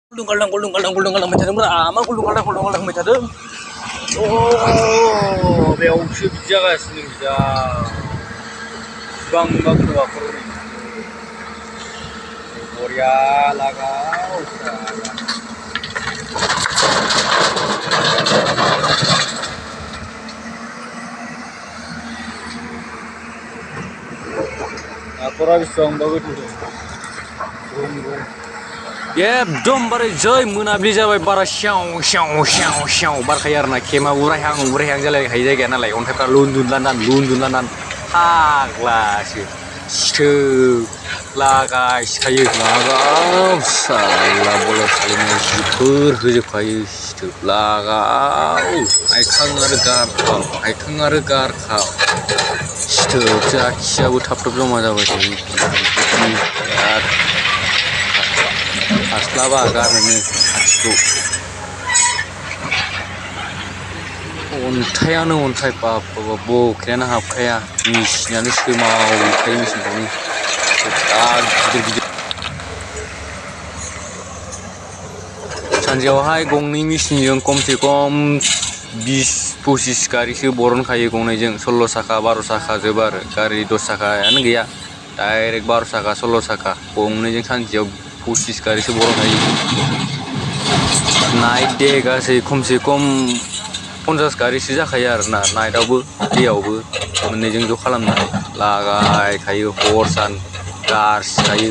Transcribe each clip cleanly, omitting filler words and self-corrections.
Gulung galang macam ama gulung galang macam oh beau jaga sini bisa bang tuh aku Korea laga aku habis bang bagus एकदम बारे जै मोनाबिलि जाबाय बारा स्याव स्याव स्याव स्याव बारखायो आरोना केमा उरायहां जालायखायो जायगाया नालाय अन्थाइफ्रा लुनदुन लान्दान फाग्लासो सिथोब लागायसिखायो लागाव साला बल सालायनायाव जिफोर होजोबखायो सिथोब लागाव आइखां आरो गारखाव सिथोबसो आखियाबो थाब जमा जाबाय थायो हास्लाबा गारनोनो खाथिखौ अन्थाइ बखेनानो हाबखाया मेसिनानो सोमावखायो मेसिनखौनो गिदिर सानसेयावहाय गंनै मेसिनजों खमसे खम 20-25 गारिसो बरनखायो गंनैजों 16 साखा 12 साखा जोब आरो गारि 10 साखायानो गैया डाइरेक्ट 12 साखा 16 साखा गंनैजों सानसेयाव 25 गारिसो बरनखायो नाइट दे गासै खमसे खम 50 गारिसो जाखायो आरोना नाइटआवबो दैयावबो मोननैजों ज' खालामनानै लागायखायो हर सान गारसिखायो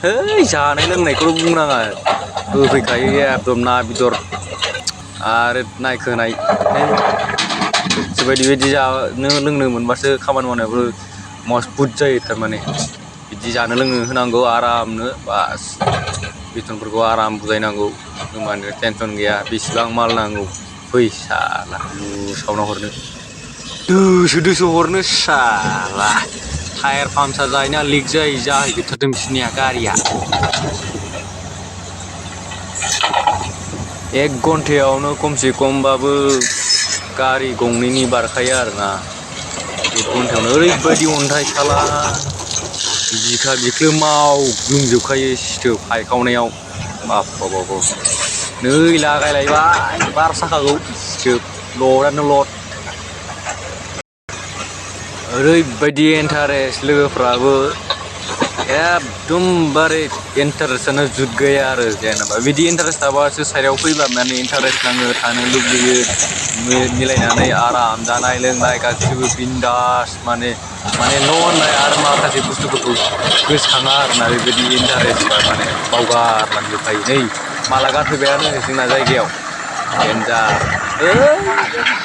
है जानाय लोंनायखौल' बुंनाङा होफैखायो एकदम ना बेदर आरो नायखोनाय गोसोबायदि जानो लोंनो मोनबासो खामानि मावनायाबो मजबुत जायो थारमाने बिदि जानो लोंनो होनांगौ आरामनो बास बेथनफोरखौ आराम बुजायनांगौ होमबानो टेनसन गैया बेसेबां माल नांगौ फैसाला सावना हरनो दोसो हरनो साला टायार पाम्पसार जायोना लिक जाहैजोबथारदों बिसोरनिया गारिया 1 घन्टायावनो खमसे खमबाबो गारि गंनैनि बारखायो आरोना 1 घन्टायावनो ओरैबायदि अन्थाइ साला बिखा बिख्लो मावग्लुंजोबखायो सिथोब हायखावनायाव बाब नै लागायलायबाय 12 साखाखौ सिथोब लडानो लड ओरैबायदि इन्टारेस्ट लोगोफ्राबो एकदमबारे इन्टारेस्टआनो जुद गैया आरो जेनेबा बिदि इन्टारेस्ट थाबासो साइडआव फैबा माने इन्टारेस्ट नाङो थानो लुबैयो मिलायनानै आराम जानाय लोंनाय गासिबो बिन्दास माने न' होननाय आरो माखासे बुस्थुफोरखौ गोसोखाङा आरोना बेबायदि इन्टारेस्टबा माने बावगारलांजोबखायो नै माला गारफैबायानो जोंना जायगायाव देन्जार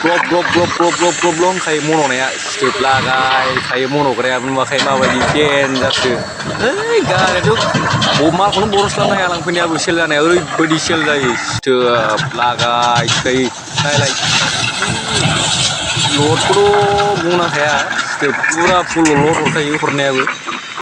ग्लब होनखायो मन'नाया सिथोब लागायखायो मन'ग्रायाबो नुवाखै माबायदि देन्जारसो गारियाथ' मालखौनो बरनस्लाबनो हाया लांफैनायाबो सेल जानाया ओरैबायदि सेल जायो सिथोब लागायखायो नायलाय लडखौथ' बुंनांखाया सिथोब फुरा फुल लड हरखायो हरनायाबो